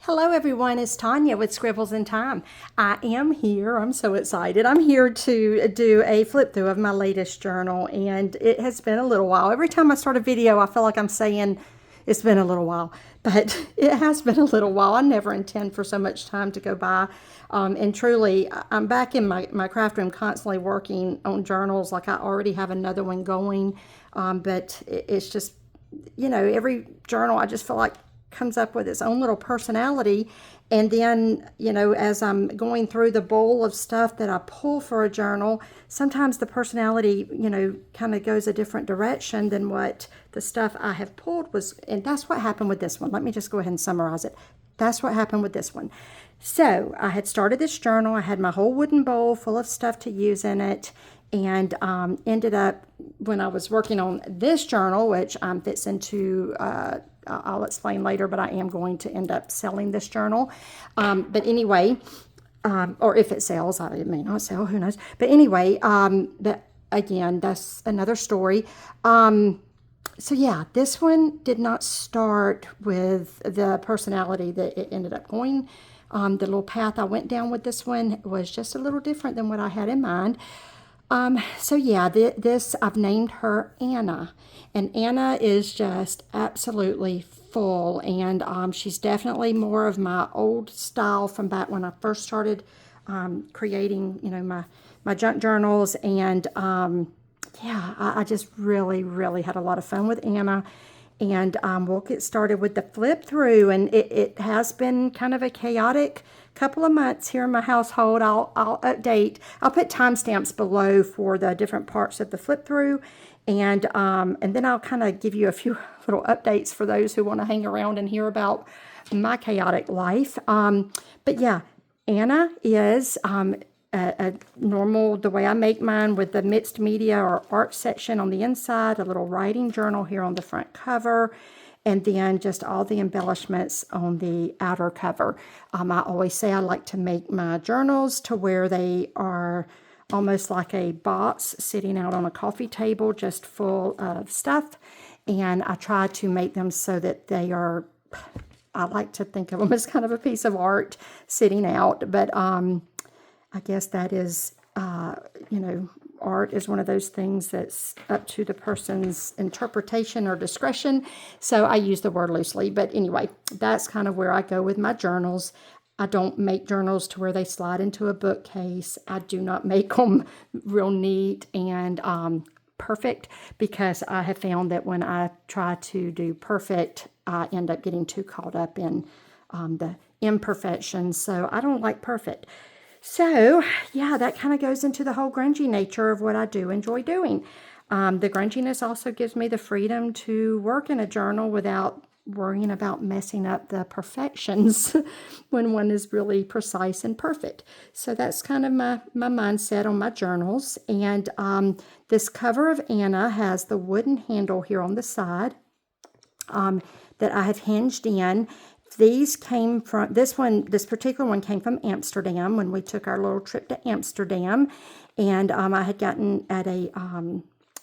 Hello everyone, it's Tonya with Scribbles in Time. I am here, I'm so excited. I'm here to do a flip through of my latest journal, and it has been a little while. Every time I start a video, I feel like I'm saying it's been a little while, but it has been a little while. I never intend for so much time to go by. And truly, I'm back in my craft room constantly working on journals. Like I already have another one going, but it's just, every journal I just feel like comes up with its own little personality. And then, as I'm going through the bowl of stuff that I pull for a journal, sometimes the personality, kind of goes a different direction than what the stuff I have pulled was. And that's what happened with this one. Let me just go ahead and summarize it. That's what happened with this one. So I had started this journal. I had my whole wooden bowl full of stuff to use in it. And ended up, when I was working on this journal, which fits into, I'll explain later, but I am going to end up selling this journal. But anyway, or if it sells, it may not sell, who knows. But anyway, again, that's another story. So yeah, this one did not start with the personality that it ended up going. The little path I went down with this one was just a little different than what I had in mind. So yeah, this, I've named her Anna, and Anna is just absolutely full, and she's definitely more of my old style from back when I first started creating, my junk journals. And yeah, I just really had a lot of fun with Anna. And we'll get started with the flip through. And it has been kind of a chaotic couple of months here in my household. I'll update. I'll put timestamps below for the different parts of the flip through. And then I'll kind of give you a few little updates for those who want to hang around and hear about my chaotic life. But yeah, Anna is a normal, the way I make mine, with the mixed media or art section on the inside, a little writing journal here on the front cover, and then just all the embellishments on the outer cover. I always say I like to make my journals to where they are almost like a box sitting out on a coffee table, just full of stuff. And I try to make them so that they are, I like to think of them as kind of a piece of art sitting out. But I guess that is, art is one of those things that's up to the person's interpretation or discretion. So I use the word loosely. But anyway, that's kind of where I go with my journals. I don't make journals to where they slide into a bookcase. I do not make them real neat and perfect, because I have found that when I try to do perfect, I end up getting too caught up in the imperfections. So I don't like perfect. So, yeah, that kind of goes into the whole grungy nature of what I do enjoy doing. The grunginess also gives me the freedom to work in a journal without worrying about messing up the perfections when one is really precise and perfect. So that's kind of my mindset on my journals. And this cover of Anna has the wooden handle here on the side that I have hinged in. These came from, this particular one came from Amsterdam when we took our little trip to Amsterdam. And I had gotten at a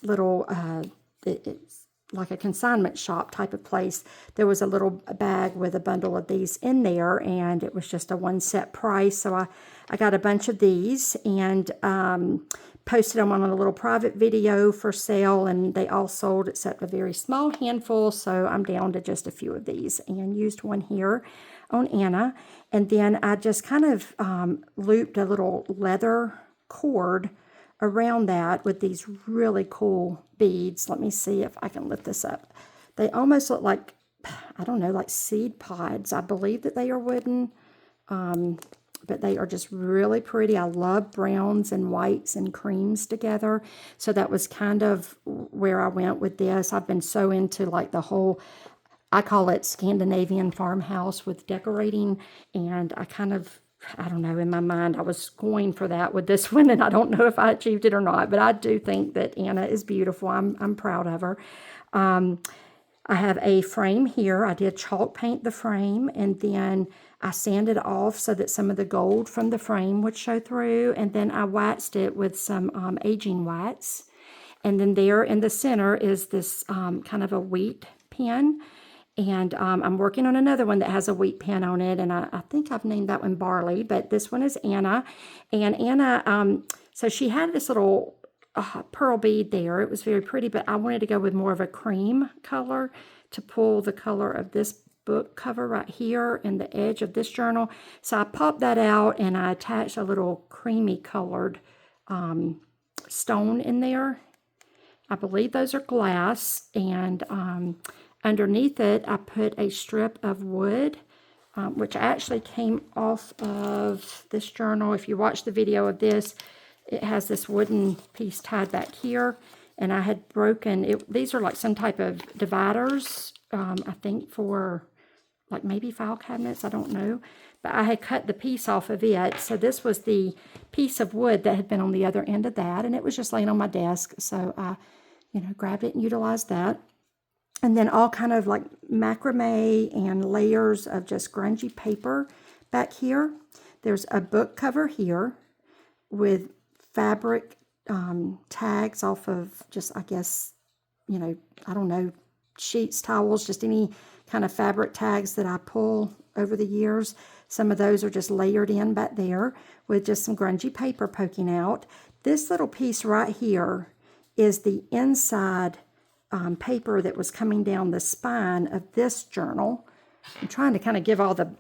little, it's like a consignment shop type of place. There was a little bag with a bundle of these in there, and it was just a one set price. So I got a bunch of these and posted them on a little private video for sale, and they all sold except a very small handful. So I'm down to just a few of these, and used one here on Anna. And then I just kind of looped a little leather cord around that with these really cool beads. Let me see if I can lift this up. They almost look like, I don't know, like seed pods. I believe that they are wooden, but they are just really pretty. I love browns and whites and creams together. So that was kind of where I went with this. I've been so into like the whole, I call it Scandinavian farmhouse with decorating, and I don't know, in my mind, I was going for that with this one, and I don't know if I achieved it or not, but I do think that Anna is beautiful. I'm proud of her. I have a frame here. I did chalk paint the frame, and then I sanded off so that some of the gold from the frame would show through, and then I waxed it with some aging wax. And then there in the center is this kind of a wheat pen. And I'm working on another one that has a wheat pen on it, and I think I've named that one Barley, but this one is Anna. And Anna, so she had this little pearl bead there. It was very pretty, but I wanted to go with more of a cream color to pull the color of this book cover right here and the edge of this journal. So I popped that out and I attached a little creamy colored stone in there. I believe those are glass, and underneath it I put a strip of wood, which actually came off of this journal. If you watch the video of this, it has this wooden piece tied back here, and I had broken it. These are like some type of dividers, I think for like maybe file cabinets, I don't know. But I had cut the piece off of it, so this was the piece of wood that had been on the other end of that, and it was just laying on my desk, so I, grabbed it and utilized that. And then all kind of like macrame and layers of just grungy paper back here. There's a book cover here with fabric tags off of just, I guess, I don't know, sheets, towels, just any kind of fabric tags that I pull over the years. Some of those are just layered in back there with just some grungy paper poking out. This little piece right here is the inside paper that was coming down the spine of this journal. I'm trying to kind of give all the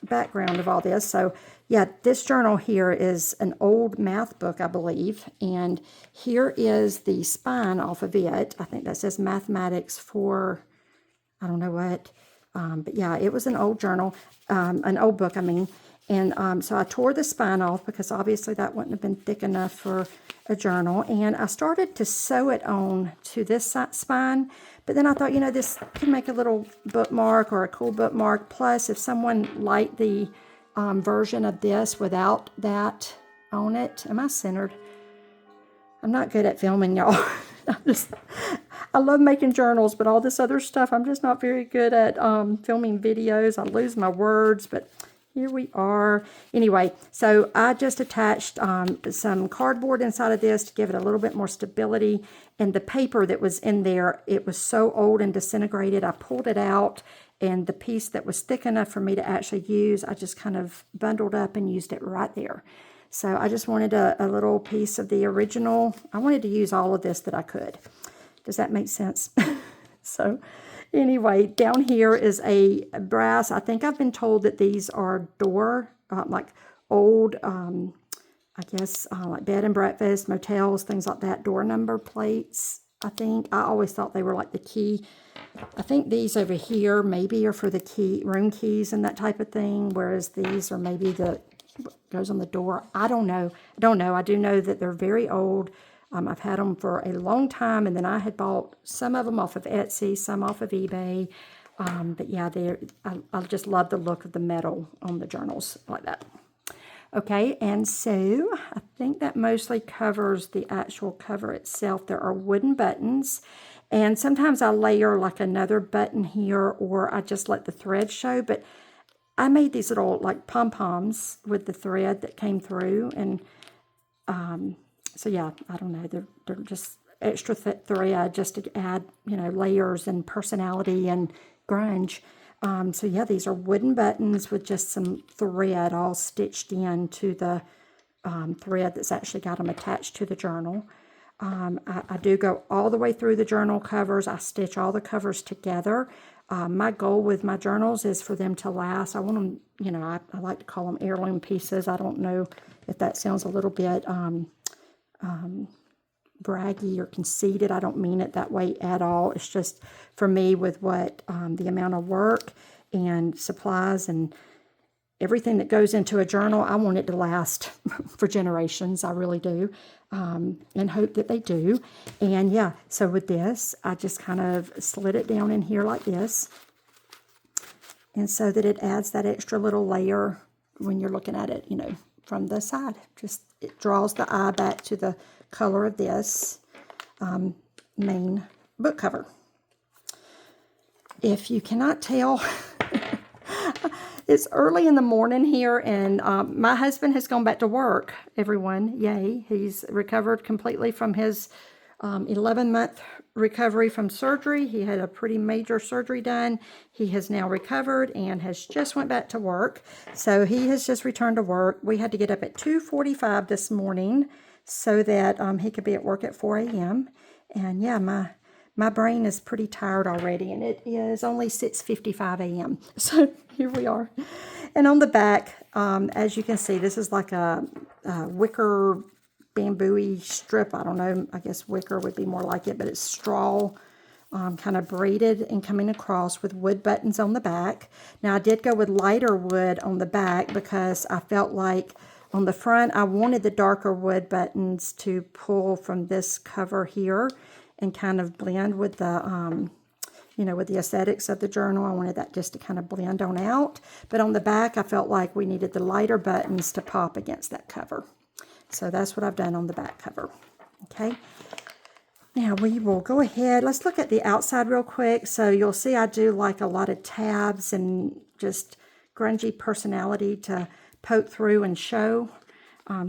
background of all this. So yeah, this journal here is an old math book, I believe, and here is the spine off of it. I think that says mathematics for I don't know what, but yeah, it was an old journal, an old book, I mean. And so I tore the spine off because obviously that wouldn't have been thick enough for a journal. And I started to sew it on to this spine. But then I thought, this could make a little bookmark or a cool bookmark. Plus, if someone liked the version of this without that on it. Am I centered? I'm not good at filming, y'all. I love making journals, but all this other stuff, I'm just not very good at filming videos. I lose my words, but here we are. Anyway, so I just attached some cardboard inside of this to give it a little bit more stability. And the paper that was in there, it was so old and disintegrated. I pulled it out, and the piece that was thick enough for me to actually use, I just kind of bundled up and used it right there. So I just wanted a little piece of the original. I wanted to use all of this that I could. Does that make sense? So anyway, down here is a brass. I think I've been told that these are door, like old, I guess, like bed and breakfast, motels, things like that, door number plates, I think. I always thought they were like the key. I think these over here maybe are for the key, room keys and that type of thing, whereas these are maybe the, goes on the door. I don't know. I do know that they're very old. I've had them for a long time, and then I had bought some of them off of Etsy, some off of eBay. But yeah, I just love the look of the metal on the journals like that. Okay, and so I think that mostly covers the actual cover itself. There are wooden buttons, and sometimes I layer like another button here, or I just let the thread show. But I made these little like pom-poms with the thread that came through, and so yeah, I don't know, they're just extra thread just to add, layers and personality and grunge. So yeah, these are wooden buttons with just some thread all stitched into the thread that's actually got them attached to the journal. I do go all the way through the journal covers. I stitch all the covers together. My goal with my journals is for them to last. I want them, I like to call them heirloom pieces. I don't know if that sounds a little bit braggy or conceited. I don't mean it that way at all. It's just for me, with what the amount of work and supplies and everything that goes into a journal, I want it to last for generations. I really do, and hope that they do. And yeah, so with this, I just kind of slid it down in here like this, and so that it adds that extra little layer when you're looking at it, from the side. Just it draws the eye back to the color of this main book cover. If you cannot tell, it's early in the morning here, and my husband has gone back to work, everyone. Yay. He's recovered completely from his 11-month recovery from surgery. He had a pretty major surgery done. He has now recovered and has just went back to work. So he has just returned to work. We had to get up at 2:45 this morning so that he could be at work at 4 a.m. And yeah, my brain is pretty tired already, and it is only 6:55 a.m. So here we are. And on the back, as you can see, this is like a wicker bamboo-y strip. I don't know, I guess wicker would be more like it, but it's straw, kind of braided and coming across with wood buttons on the back. Now I did go with lighter wood on the back because I felt like on the front I wanted the darker wood buttons to pull from this cover here and kind of blend with the with the aesthetics of the journal. I wanted that just to kind of blend on out. But on the back I felt like we needed the lighter buttons to pop against that cover. So that's what I've done on the back cover. Okay. Now we will go ahead. Let's look at the outside real quick. So you'll see I do like a lot of tabs and just grungy personality to poke through and show.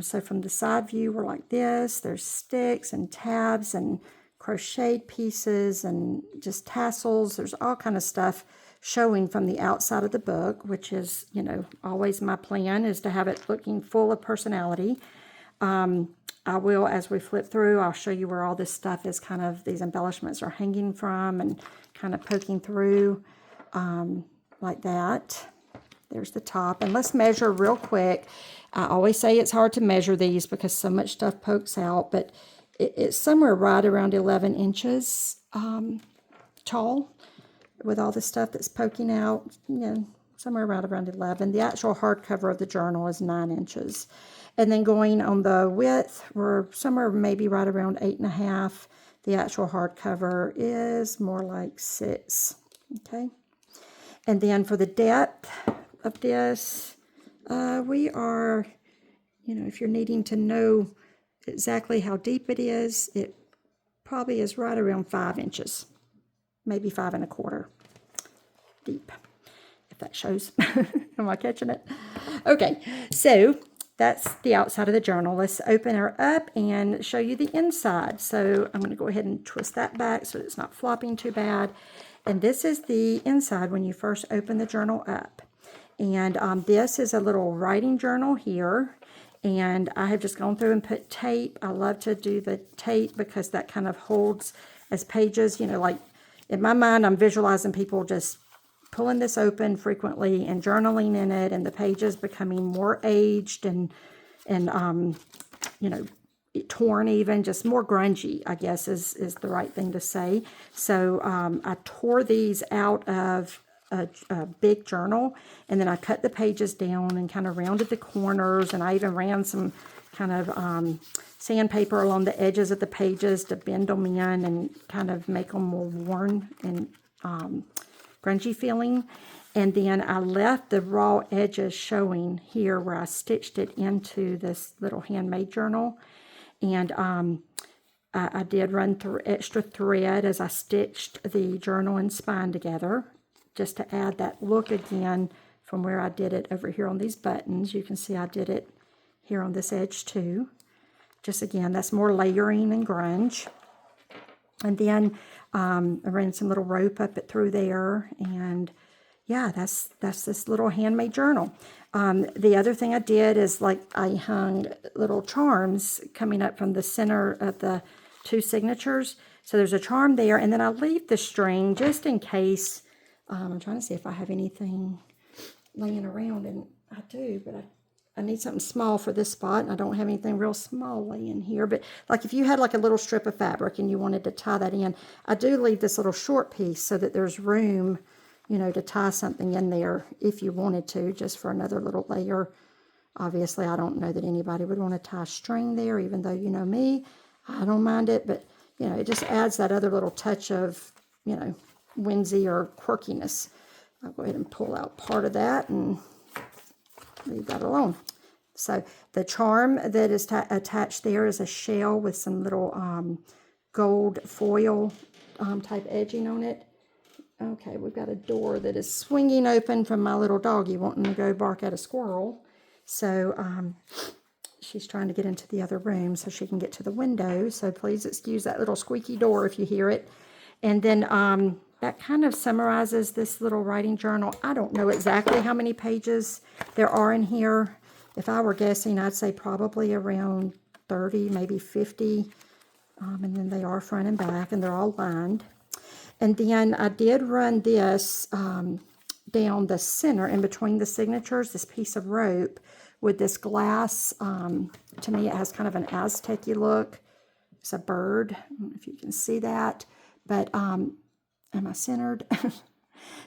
So from the side view, we're like this. There's sticks and tabs and crocheted pieces and just tassels. There's all kind of stuff showing from the outside of the book, which is, always my plan is to have it looking full of personality. I will, as we flip through, I'll show you where all this stuff is kind of, these embellishments are hanging from and kind of poking through like that. There's the top. And let's measure real quick. I always say it's hard to measure these because so much stuff pokes out, but it's somewhere right around 11 inches tall with all the stuff that's poking out, somewhere right around 11. The actual hardcover of the journal is 9 inches. And then going on the width, we're somewhere maybe right around 8.5. The actual hardcover is more like 6. Okay. And then for the depth of this, we are, if you're needing to know exactly how deep it is, it probably is right around 5 inches, maybe 5.25 deep, if that shows. Am I catching it? Okay, so that's the outside of the journal. Let's open her up and show you the inside. So I'm going to go ahead and twist that back so it's not flopping too bad. And this is the inside when you first open the journal up. And this is a little writing journal here. And I have just gone through and put tape. I love to do the tape because that kind of holds as pages, like in my mind, I'm visualizing people just pulling this open frequently and journaling in it, and the pages becoming more aged and torn, even just more grungy, I guess is the right thing to say. So I tore these out of a big journal, and then I cut the pages down and kind of rounded the corners, and I even ran some kind of sandpaper along the edges of the pages to bend them in and kind of make them more worn and grungy feeling. And then I left the raw edges showing here where I stitched it into this little handmade journal. And I did run through extra thread as I stitched the journal and spine together, just to add that look again from where I did it over here on these buttons. You can see I did it here on this edge too. Just again, that's more layering and grunge. And then I ran some little rope up it through there, and yeah, that's this little handmade journal. The other thing I did is I hung little charms coming up from the center of the two signatures. So there's a charm there, and then I leave the string just in case. I'm trying to see if I have anything laying around, and I do, but I need something small for this spot, and I don't have anything real small laying here. But if you had a little strip of fabric and you wanted to tie that in, I do leave this little short piece so that there's room, to tie something in there if you wanted to, just for another little layer. Obviously, I don't know that anybody would want to tie string there, even though you know me, I don't mind it. But, it just adds that other little touch of, whimsy or quirkiness. I'll go ahead and pull out part of that and leave that alone. So the charm that is attached there is a shell with some little gold foil type edging on it. Okay, we've got a door that is swinging open from my little doggy wanting to go bark at a squirrel. So she's trying to get into the other room so she can get to the window. So please excuse that little squeaky door if you hear it. And then that kind of summarizes this little writing journal. I don't know exactly how many pages there are in here. If I were guessing, I'd say probably around 30, maybe 50. And then they are front and back, and they're all lined. And then I did run this down the center in between the signatures, this piece of rope with this glass. To me, it has kind of an Aztec-y look. It's a bird. I don't know if you can see that. But am I centered?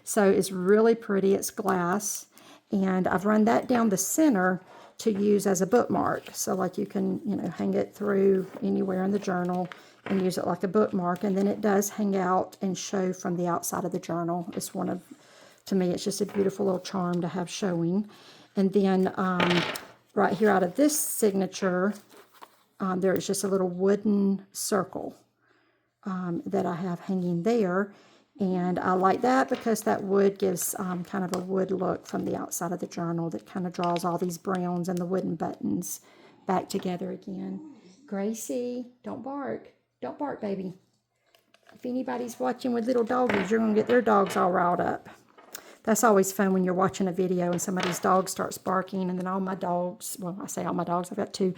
So it's really pretty. It's glass. And I've run that down the center to use as a bookmark. So like you can, hang it through anywhere in the journal and use it like a bookmark. And then it does hang out and show from the outside of the journal. It's to me, it's just a beautiful little charm to have showing. And then right here out of this signature, there is just a little wooden circle that I have hanging there. And I like that because that wood gives kind of a wood look from the outside of the journal that kind of draws all these browns and the wooden buttons back together again. Gracie, don't bark. Don't bark, baby. If anybody's watching with little doggies, you're going to get their dogs all riled up. That's always fun when you're watching a video and somebody's dog starts barking, and then all my dogs, well, I say all my dogs, I've got two,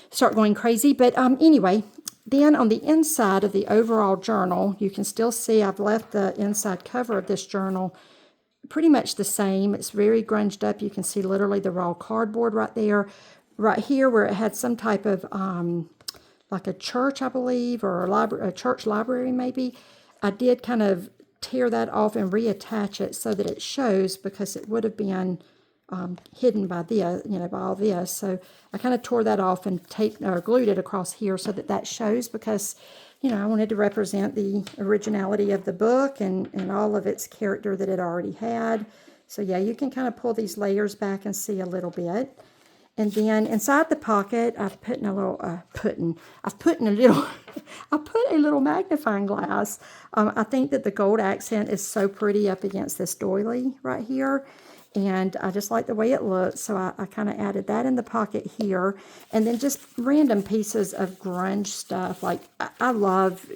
start going crazy. But anyway, then on the inside of the overall journal, you can still see I've left the inside cover of this journal pretty much the same. It's very grunged up. You can see literally the raw cardboard right there. Right here where it had some type of like a church, I believe, or a church library maybe, I did kind of tear that off and reattach it so that it shows, because it would have been hidden by this, by all this. So I kind of tore that off and taped or glued it across here so that that shows, because I wanted to represent the originality of the book and all of its character that it already had. So yeah, you can kind of pull these layers back and see a little bit. And then inside the pocket, I've put in a little, I put a little magnifying glass. I think that the gold accent is so pretty up against this doily right here. And I just like the way it looks, so I kind of added that in the pocket here. And then just random pieces of grunge stuff. Like, I love,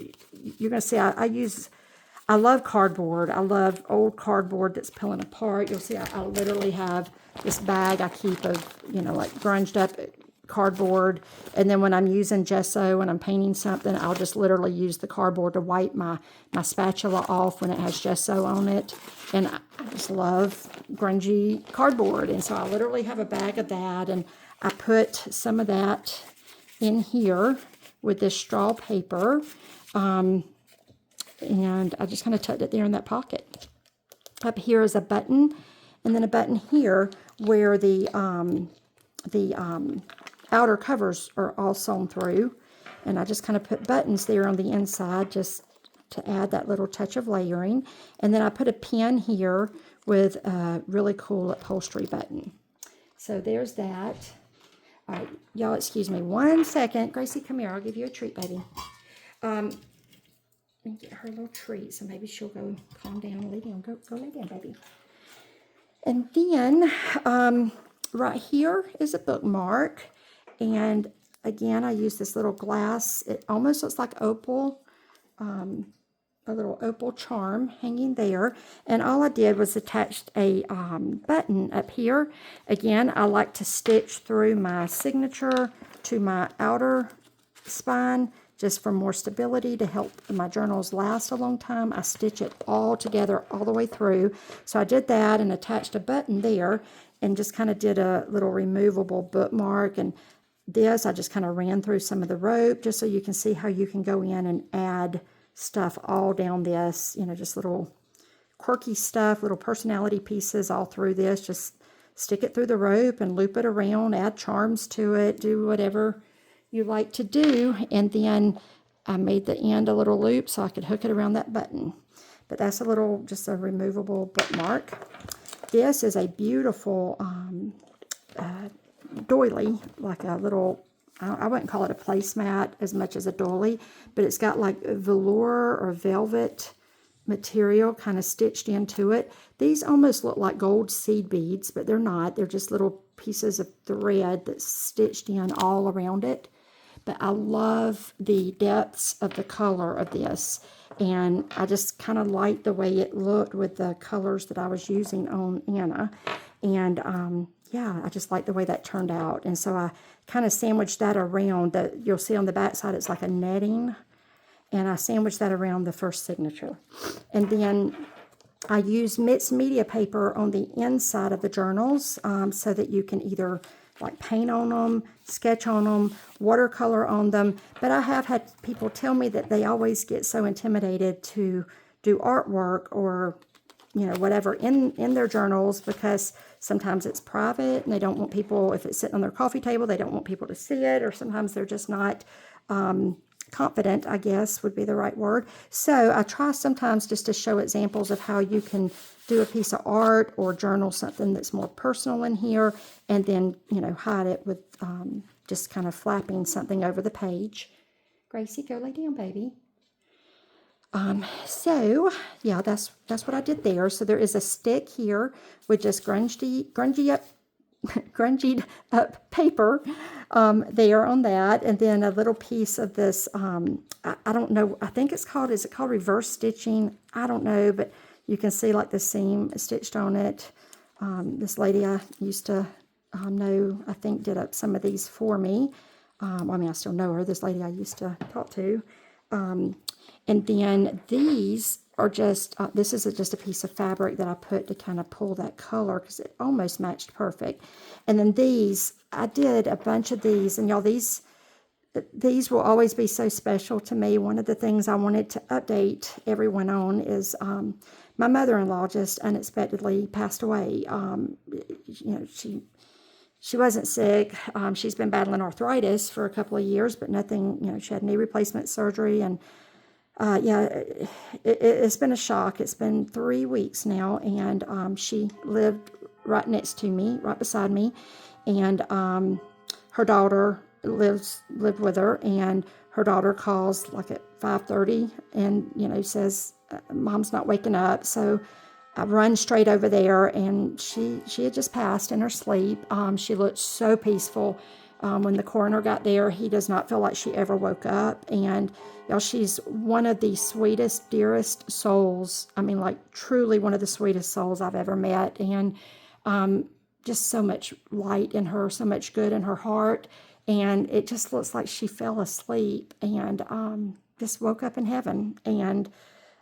you're going to see, I love cardboard. I love old cardboard that's peeling apart. You'll see I literally have this bag I keep of, like grunged up cardboard. And then when I'm using gesso and I'm painting something, I'll just literally use the cardboard to wipe my spatula off when it has gesso on it. And I just love grungy cardboard. And so I literally have a bag of that. And I put some of that in here with this straw paper. And I just kind of tucked it there in that pocket. Up here is a button, and then a button here where the outer covers are all sewn through. And I just kind of put buttons there on the inside just to add that little touch of layering. And then I put a pin here with a really cool upholstery button. So there's that. All right, y'all excuse me 1 second. Gracie, come here. I'll give you a treat, baby. Let me get her a little treat, so maybe she'll go calm down and lay down. Go lay down, baby. And then right here is a bookmark. And again, I use this little glass. It almost looks like opal, a little opal charm hanging there. And all I did was attach a button up here. Again, I like to stitch through my signature to my outer spine, just for more stability, to help my journals last a long time. I stitch it all together all the way through. So I did that and attached a button there and just kind of did a little removable bookmark. And this, I just kind of ran through some of the rope just so you can see how you can go in and add stuff all down this, just little quirky stuff, little personality pieces all through this. Just stick it through the rope and loop it around, add charms to it, do whatever you like to do. And then I made the end a little loop so I could hook it around that button. But that's just a removable bookmark. This is a beautiful doily, like a little, I wouldn't call it a placemat as much as a doily, but it's got like velour or velvet material kind of stitched into it. These almost look like gold seed beads, but they're not. They're just little pieces of thread that's stitched in all around it. But I love the depths of the color of this. And I just kind of liked the way it looked with the colors that I was using on Anna. And yeah, I just like the way that turned out. And so I kind of sandwiched that around. You'll see on the back side it's like a netting. And I sandwiched that around the first signature. And then I use mixed media paper on the inside of the journals so that you can either like paint on them, sketch on them, watercolor on them. But I have had people tell me that they always get so intimidated to do artwork or, you know, whatever in their journals because sometimes it's private and they don't want people, if it's sitting on their coffee table, they don't want people to see it, or sometimes they're just not confident, I guess would be the right word. So I try sometimes just to show examples of how you can do a piece of art or journal something that's more personal in here, and then, you know, hide it with just kind of flapping something over the page. Gracie, go lay down, baby. So yeah, that's what I did there. So there is a stick here with just grungied up paper there on that, and then a little piece of this, I don't know, I think it's called, is it called reverse stitching? I don't know, but you can see like the seam stitched on it. This lady I used to know, I think, did up some of these for me. I mean, I still know her, this lady I used to talk to. And then these are just, this is just a piece of fabric that I put to kind of pull that color because it almost matched perfect. And then these, I did a bunch of these, and y'all, these will always be so special to me. One of the things I wanted to update everyone on is my mother-in-law just unexpectedly passed away. You know, she wasn't sick. She's been battling arthritis for a couple of years, but nothing, you know, she had knee replacement surgery, and yeah, it's been a shock. It's been 3 weeks now, and she lived right next to me, right beside me, and her daughter lived with her, and her daughter calls like at 5:30, and, you know, says, Mom's not waking up. So I run straight over there, and she had just passed in her sleep. She looked so peaceful. When the coroner got there, he does not feel like she ever woke up. And y'all, she's one of the sweetest, dearest souls. I mean, like, truly one of the sweetest souls I've ever met. And just so much light in her, so much good in her heart. And it just looks like she fell asleep and just woke up in heaven. And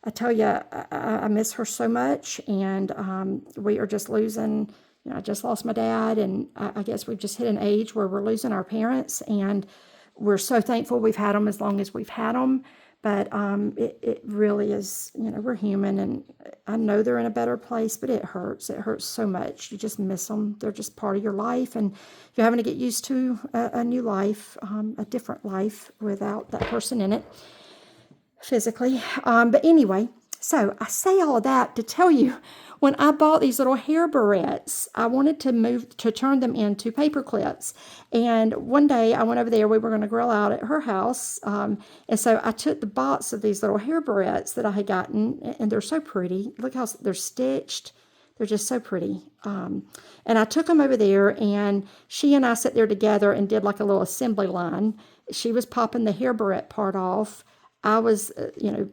I tell you, I miss her so much. And we are just losing. You know, I just lost my dad, and I guess we've just hit an age where we're losing our parents, and we're so thankful we've had them as long as we've had them. But it really is, you know, we're human, and I know they're in a better place, but it hurts. It hurts so much. You just miss them. They're just part of your life, and you're having to get used to a new life, a different life without that person in it physically. But anyway, so I say all of that to tell you, when I bought these little hair barrettes, I wanted to turn them into paper clips. And one day I went over there, we were going to grill out at her house. And so I took the box of these little hair barrettes that I had gotten, and they're so pretty. Look how they're stitched. They're just so pretty. And I took them over there, and she and I sat there together and did like a little assembly line. She was popping the hair barrette part off. I was, you know,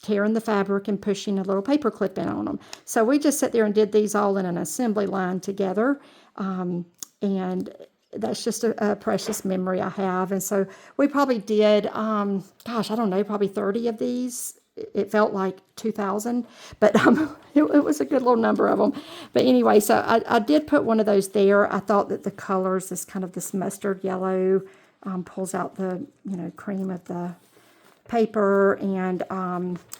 tearing the fabric and pushing a little paper clip in on them. So we just sat there and did these all in an assembly line together. And that's just a precious memory I have. And so we probably did, gosh, I don't know, probably 30 of these. It felt like 2,000, but it was a good little number of them. But anyway, so I did put one of those there. I thought that the colors, this kind of this mustard yellow, pulls out the, you know, cream of the paper, and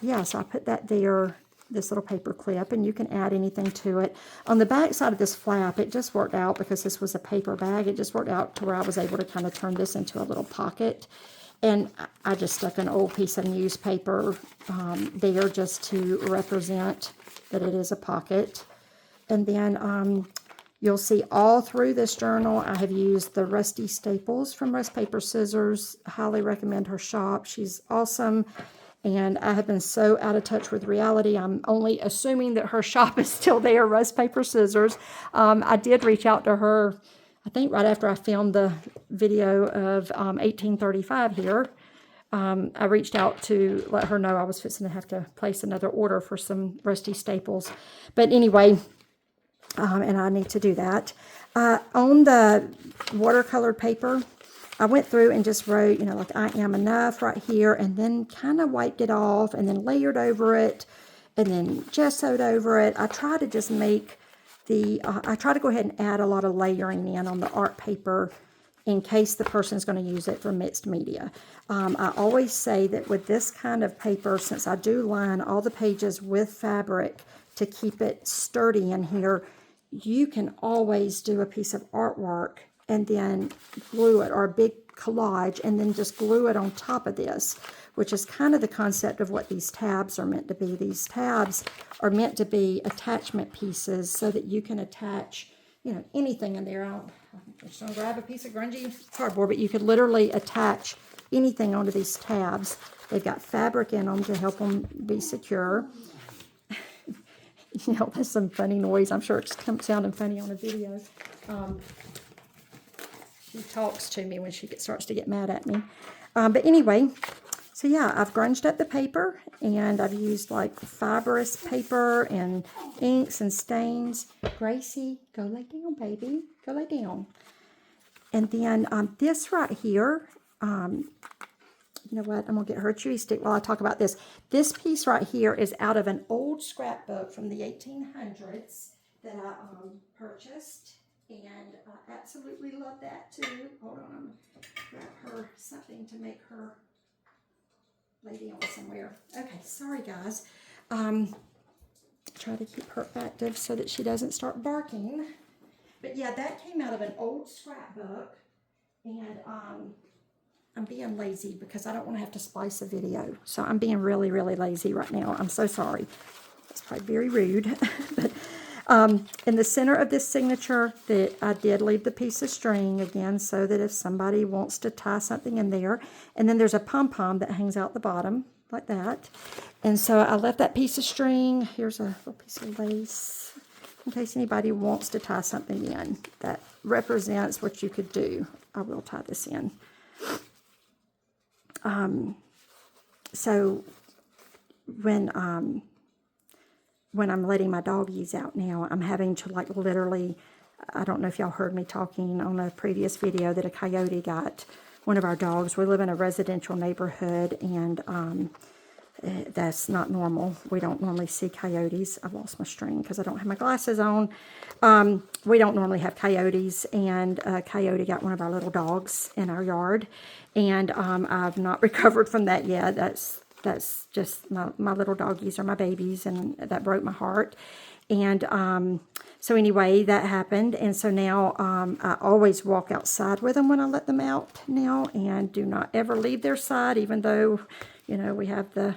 yeah, so I put that there, this little paper clip, and you can add anything to it. On the back side of this flap, it just worked out because this was a paper bag. It just worked out to where I was able to kind of turn this into a little pocket, and I just stuck an old piece of newspaper there just to represent that it is a pocket. And then you'll see all through this journal, I have used the Rusty Staples from Rust Paper Scissors. Highly recommend her shop. She's awesome. And I have been so out of touch with reality. I'm only assuming that her shop is still there, Rust, Paper, Scissors. I did reach out to her, I think right after I filmed the video of 1835 here. I reached out to let her know I was fixing to have to place another order for some rusty staples. But anyway, and I need to do that. On the watercolor paper, I went through and just wrote, you know, like I am enough right here, and then kind of wiped it off, and then layered over it, and then gessoed over it. I try to just make I try to go ahead and add a lot of layering in on the art paper in case the person's going to use it for mixed media. I always say that with this kind of paper, since I do line all the pages with fabric to keep it sturdy in here, you can always do a piece of artwork and then glue it, or a big collage, and then just glue it on top of this, which is kind of the concept of what these tabs are meant to be. These tabs are meant to be attachment pieces so that you can attach, you know, anything in there. I'm just going to grab a piece of grungy cardboard, but you could literally attach anything onto these tabs. They've got fabric in them to help them be secure. You know, there's some funny noise. I'm sure it's sounding funny on the video. She talks to me when she starts to get mad at me. But anyway, so yeah, I've grunged up the paper, and I've used like fibrous paper and inks and stains. Gracie, go lay down, baby. Go lay down. And then this right here, you know what? I'm going to get her a chewy stick while I talk about this. This piece right here is out of an old scrapbook from the 1800s that I purchased. And I absolutely love that too. Hold on, I'm going to grab her something to make her lay down somewhere. Okay, sorry guys. Try to keep her active so that she doesn't start barking. But yeah, that came out of an old scrapbook. And I'm being lazy because I don't want to have to splice a video. So I'm being really, really lazy right now. I'm so sorry. It's probably very rude. But in the center of this signature, that I did leave the piece of string again, so that if somebody wants to tie something in there. And then there's a pom-pom that hangs out the bottom like that. And so I left that piece of string. Here's a little piece of lace in case anybody wants to tie something in that represents what you could do. I will tie this in. So when I'm letting my doggies out now, I'm having to like literally, I don't know if y'all heard me talking on a previous video that a coyote got one of our dogs. We live in a residential neighborhood, and that's not normal. We don't normally see coyotes. I've lost my string because I don't have my glasses on. We don't normally have coyotes, and a coyote got one of our little dogs in our yard, and I've not recovered from that yet. That's just my little doggies are my babies, and that broke my heart. And so anyway, that happened. And so now I always walk outside with them when I let them out now, and do not ever leave their side, even though, you know, we have the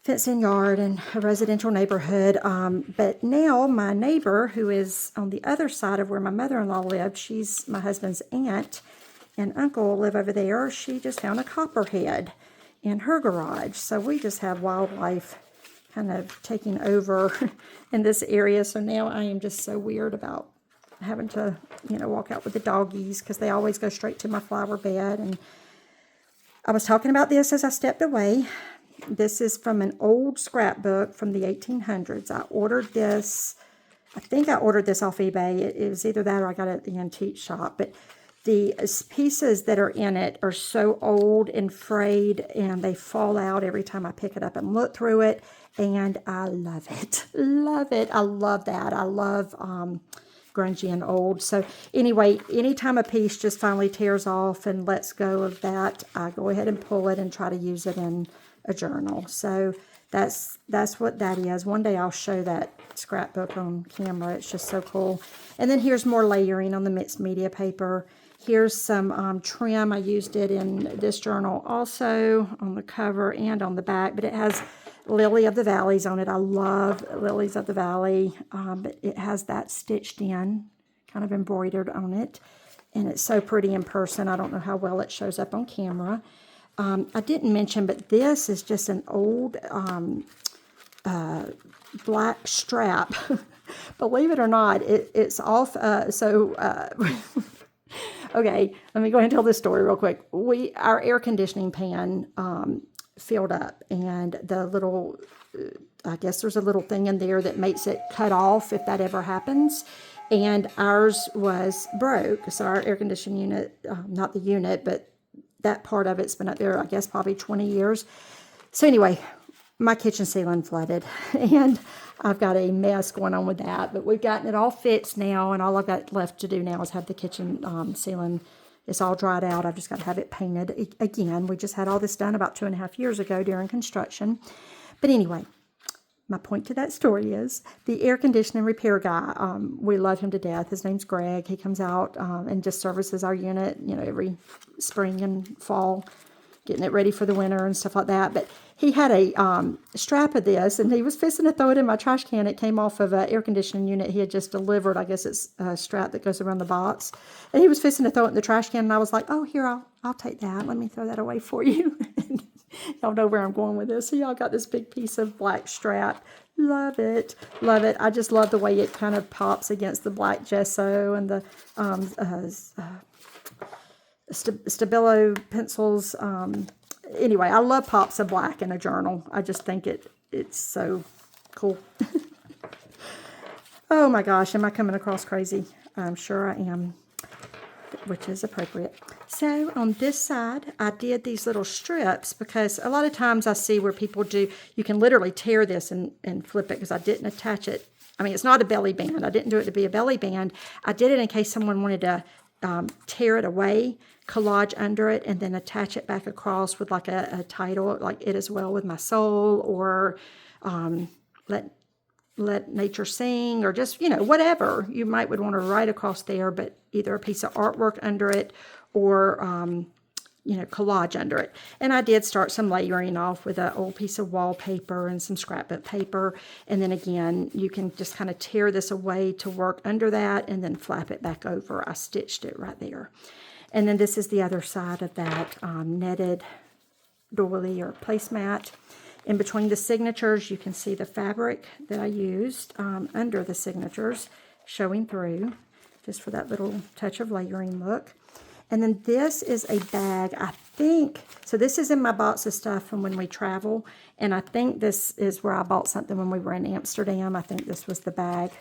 fenced-in yard and a residential neighborhood. But now my neighbor, who is on the other side of where my mother-in-law lived, she's my husband's aunt and uncle live over there. She just found a copperhead in her garage. So we just have wildlife kind of taking over in this area. So now I am just so weird about having to, you know, walk out with the doggies, because they always go straight to my flower bed. And I was talking about this as I stepped away. This is from an old scrapbook from the 1800s. I ordered this, I think I ordered this off eBay. It was either that or I got it at the antique shop. But the pieces that are in it are so old and frayed, and they fall out every time I pick it up and look through it. And I love it. Love it. I love that. I love grungy and old. So anyway, anytime a piece just finally tears off and lets go of that, I go ahead and pull it and try to use it in a journal. So that's what that is. One day I'll show that scrapbook on camera. It's just so cool. And then here's more layering on the mixed media paper. Here's some trim. I used it in this journal also, on the cover and on the back, but it has Lily of the Valleys on it. I love Lilies of the Valley, but it has that stitched in, kind of embroidered on it, and it's so pretty in person. I don't know how well it shows up on camera. I didn't mention, but this is just an old black strap. Believe it or not, it's off. Okay, let me go ahead and tell this story real quick. Our air conditioning pan filled up, and the little, I guess there's a little thing in there that makes it cut off if that ever happens. And ours was broke. So our air conditioning unit, not the unit, but that part of it's been up there, I guess, probably 20 years. So anyway, my kitchen ceiling flooded, and I've got a mess going on with that. But we've gotten it all fixed now, and all I've got left to do now is have the kitchen ceiling. It's all dried out. I've just got to have it painted again. We just had all this done about 2.5 years ago during construction. But anyway, my point to that story is the air conditioning repair guy, we love him to death. His name's Greg. He comes out and just services our unit, every spring and fall, getting it ready for the winter and stuff like that. But he had a strap of this, and he was fixing to throw it in my trash can. It came off of an air conditioning unit he had just delivered. I guess it's a strap that goes around the box. And he was fixing to throw it in the trash can, and I was like, oh, here, I'll take that. Let me throw that away for you. Y'all know where I'm going with this. So y'all got this big piece of black strap. Love it. Love it. I just love the way it kind of pops against the black gesso and the Stabilo pencils. Anyway, I love pops of black in a journal. I just think it's so cool. Oh my gosh, am I coming across crazy? I'm sure I am, which is appropriate. So on this side, I did these little strips because a lot of times I see where people do, you can literally tear this and flip it, because I didn't attach it. I mean, it's not a belly band. I didn't do it to be a belly band. I did it in case someone wanted to tear it away, collage under it, and then attach it back across with like a title, like It Is Well With My Soul, or Let Nature Sing, or just, whatever you would want to write across there, but either a piece of artwork under it or, collage under it. And I did start some layering off with an old piece of wallpaper and some scrapbook paper. And then again, you can just kind of tear this away to work under that and then flap it back over. I stitched it right there. And then this is the other side of that netted doily or placemat. In between the signatures, you can see the fabric that I used under the signatures showing through, just for that little touch of layering look. And then this is a bag, I think. So this is in my box of stuff from when we travel. And I think this is where I bought something when we were in Amsterdam. I think this was the bag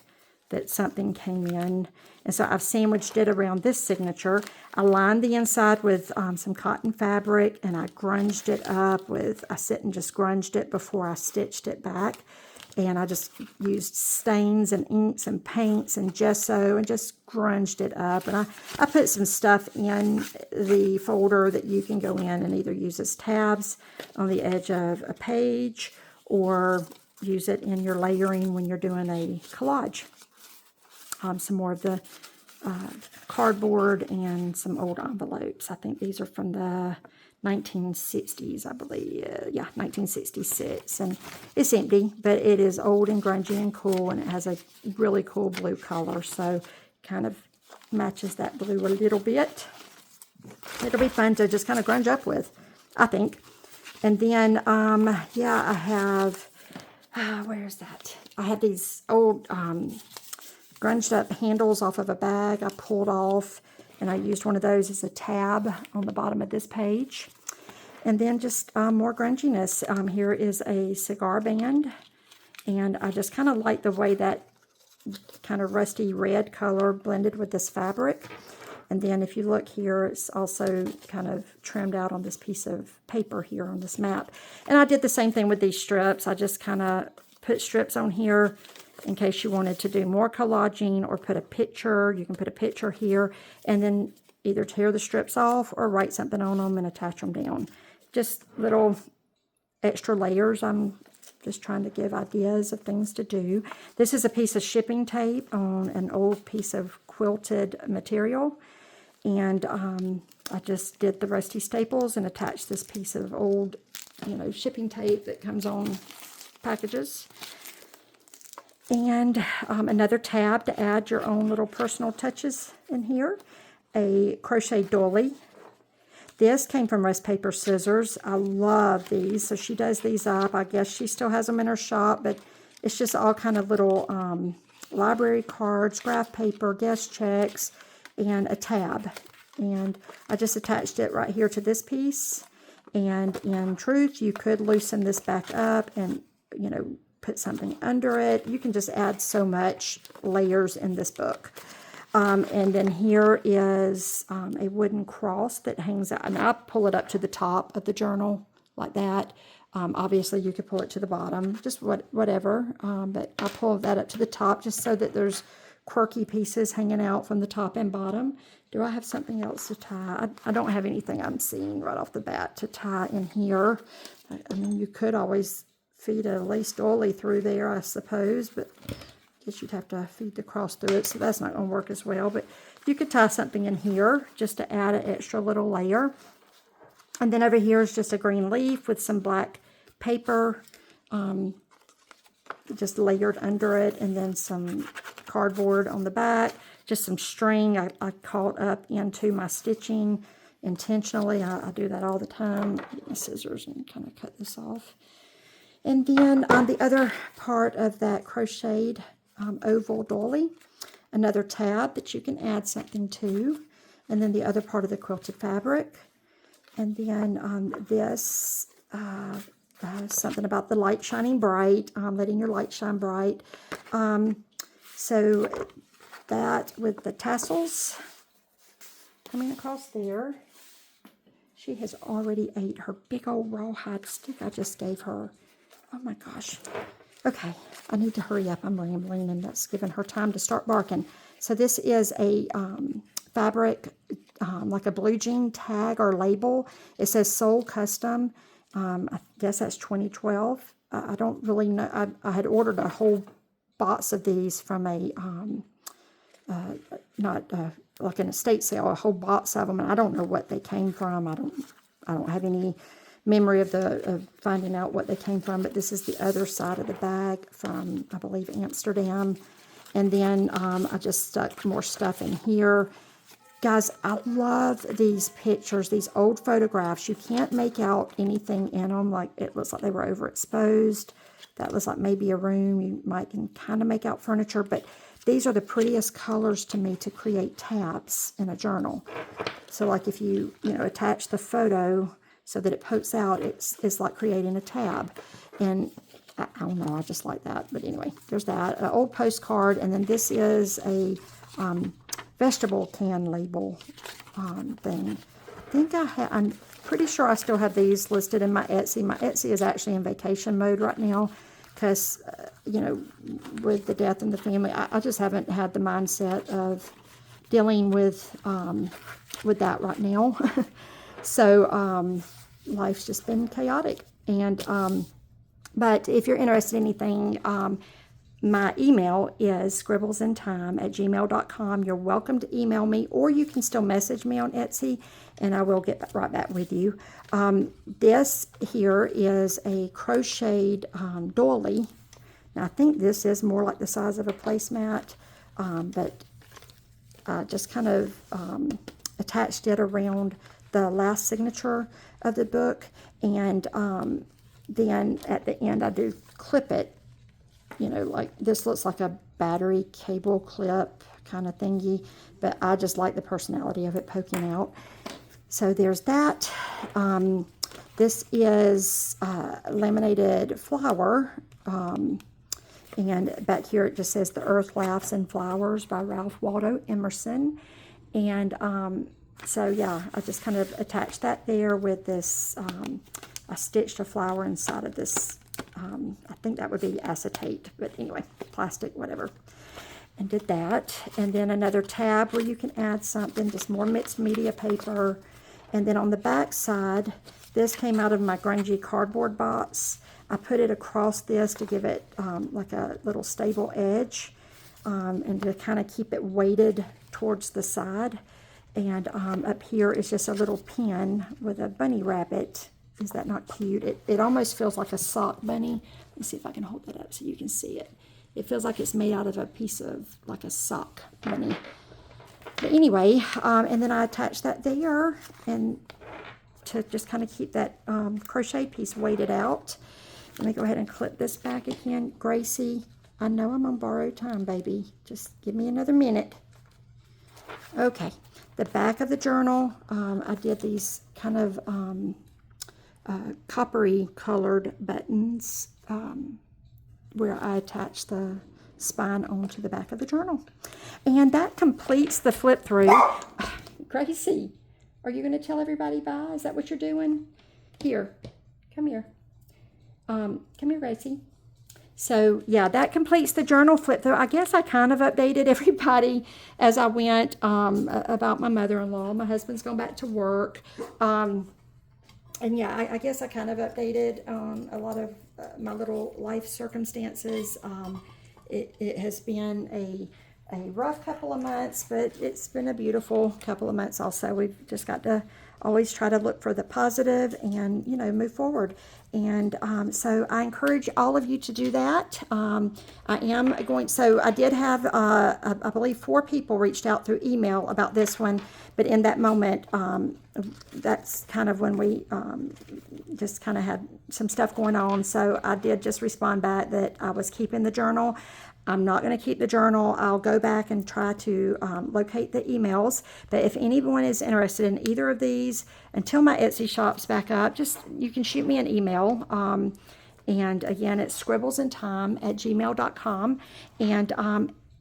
that something came in. And so I've sandwiched it around this signature. I lined the inside with some cotton fabric, and I grunged it up with, I sit and just grunged it before I stitched it back. And I just used stains and inks and paints and gesso and just grunged it up. And I put some stuff in the folder that you can go in and either use as tabs on the edge of a page or use it in your layering when you're doing a collage. Some more of the cardboard and some old envelopes. I think these are from the 1960s, I believe. Yeah, 1966. And it's empty, but it is old and grungy and cool, and it has a really cool blue color, so kind of matches that blue a little bit. It'll be fun to just kind of grunge up with, I think. And then, yeah, I have, where's that? I have these old grunged up handles off of a bag I pulled off, and I used one of those as a tab on the bottom of this page. And then just more grunginess. Here is a cigar band, and I just kind of like the way that kind of rusty red color blended with this fabric. And then if you look here, it's also kind of trimmed out on this piece of paper here on this map. And I did the same thing with these strips. I just kind of put strips on here in case you wanted to do more collaging or put a picture. You can put a picture here and then either tear the strips off or write something on them and attach them down. Just little extra layers. I'm just trying to give ideas of things to do. This is a piece of shipping tape on an old piece of quilted material. And I just did the rusty staples and attached this piece of old, shipping tape that comes on packages. And another tab to add your own little personal touches in here. A crochet doily. This came from Rest Paper Scissors. I love these. So she does these up. I guess she still has them in her shop, but it's just all kind of little library cards, graph paper, guest checks, and a tab. And I just attached it right here to this piece. And in truth, you could loosen this back up and, you know, put something under it. You can just add so much layers in this book. And then here is a wooden cross that hangs out. And I pull it up to the top of the journal like that. Obviously, you could pull it to the bottom, just whatever. But I pull that up to the top just so that there's quirky pieces hanging out from the top and bottom. Do I have something else to tie? I don't have anything I'm seeing right off the bat to tie in here. I mean, you could always feed a lace doily through there, I suppose, but I guess you'd have to feed the cross through it, so that's not going to work as well. But you could tie something in here just to add an extra little layer. And then over here is just a green leaf with some black paper just layered under it, and then some cardboard on the back, just some string I caught up into my stitching intentionally. I do that all the time. Get my scissors and kind of cut this off. And then on the other part of that crocheted oval doily, another tab that you can add something to, and then the other part of the quilted fabric. And then this something about the light shining bright, letting your light shine bright. So that with the tassels coming across there. She has already ate her big old rawhide stick I just gave her. Oh my gosh. Okay, I need to hurry up. I'm rambling, and that's giving her time to start barking. So this is a fabric, like a blue jean tag or label. It says Soul Custom. I guess that's 2012. I don't really know. I had ordered a whole box of these from a, like an estate sale, a whole box of them, and I don't know what they came from. I don't have any memory of finding out what they came from, but this is the other side of the bag from, I believe, Amsterdam. And then I just stuck more stuff in here. Guys, I love these pictures, these old photographs. You can't make out anything in them. Like, it looks like they were overexposed. That looks like maybe a room. You might can kind of make out furniture, but these are the prettiest colors to me to create tabs in a journal. So like if you attach the photo so that it pokes out, it's like creating a tab. And I don't know, I just like that. But anyway, there's that. An old postcard, and then this is a vegetable can label thing. I think I'm pretty sure I still have these listed in my Etsy. My Etsy is actually in vacation mode right now because, with the death in the family, I just haven't had the mindset of dealing with that right now. So life's just been chaotic. And but if you're interested in anything, my email is scribblesintime@gmail.com. You're welcome to email me, or you can still message me on Etsy, and I will get right back with you. This here is a crocheted doily. Now, I think this is more like the size of a placemat, but I just kind of attached it around the last signature of the book, and then at the end I do clip it. Like this looks like a battery cable clip kind of thingy, but I just like the personality of it poking out. So there's that. This is laminated flower, and back here it just says The Earth Laughs in Flowers by Ralph Waldo Emerson. And so yeah, I just kind of attached that there with this, I stitched a flower inside of this, I think that would be acetate, but anyway, plastic, whatever, and did that. And then another tab where you can add something, just more mixed media paper. And then on the back side, this came out of my grungy cardboard box. I put it across this to give it like a little stable edge, and to kind of keep it weighted towards the side. And up here is just a little pin with a bunny rabbit. Is that not cute? It almost feels like a sock bunny. Let me see if I can hold that up so you can see it. It feels like it's made out of a piece of, like a sock bunny. But anyway, and then I attached that there, and to just kind of keep that crochet piece weighted out. Let me go ahead and clip this back again. Gracie, I know I'm on borrowed time, baby. Just give me another minute. Okay, the back of the journal, I did these kind of coppery colored buttons where I attached the spine onto the back of the journal. And that completes the flip through. Gracie, are you going to tell everybody bye? Is that what you're doing? Here, come here. Come here, Gracie. So, yeah, that completes the journal flip through. I guess I kind of updated everybody as I went about my mother-in-law. My husband's gone back to work. And, yeah, I guess I kind of updated a lot of my little life circumstances. It has been a rough couple of months, but it's been a beautiful couple of months also. We've just got to always try to look for the positive and, you know, move forward. And so I encourage all of you to do that. I did have, I believe 4 people reached out through email about this one, but in that moment, that's kind of when we just kind of had some stuff going on. So I did just respond back that I was keeping the journal. I'm not going to keep the journal. I'll go back and try to locate the emails. But if anyone is interested in either of these, until my Etsy shop's back up, you can shoot me an email. And again, it's scribblesintime@gmail.com. And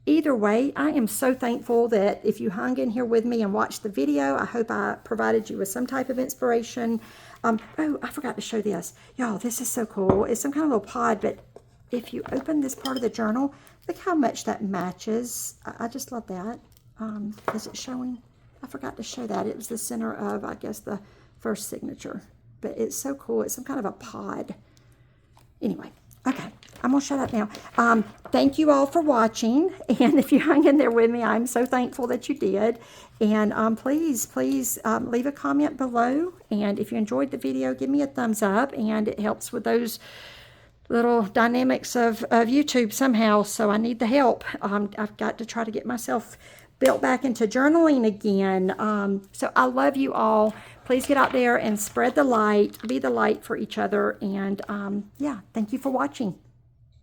either way, I am so thankful that if you hung in here with me and watched the video, I hope I provided you with some type of inspiration. Oh, I forgot to show this. Y'all, this is so cool. It's some kind of little pod, but if you open this part of the journal, look how much that matches. I just love that. Is it showing? I forgot to show that. It was the center of, I guess, the first signature. But it's so cool. It's some kind of a pod. Anyway, okay. I'm going to shut up now. Thank you all for watching. And if you hung in there with me, I'm so thankful that you did. And please leave a comment below. And if you enjoyed the video, give me a thumbs up. And it helps with those little dynamics of YouTube somehow, so I need the help. I've got to try to get myself built back into journaling again. So I love you all. Please get out there and spread the light, be the light for each other. And yeah, thank you for watching.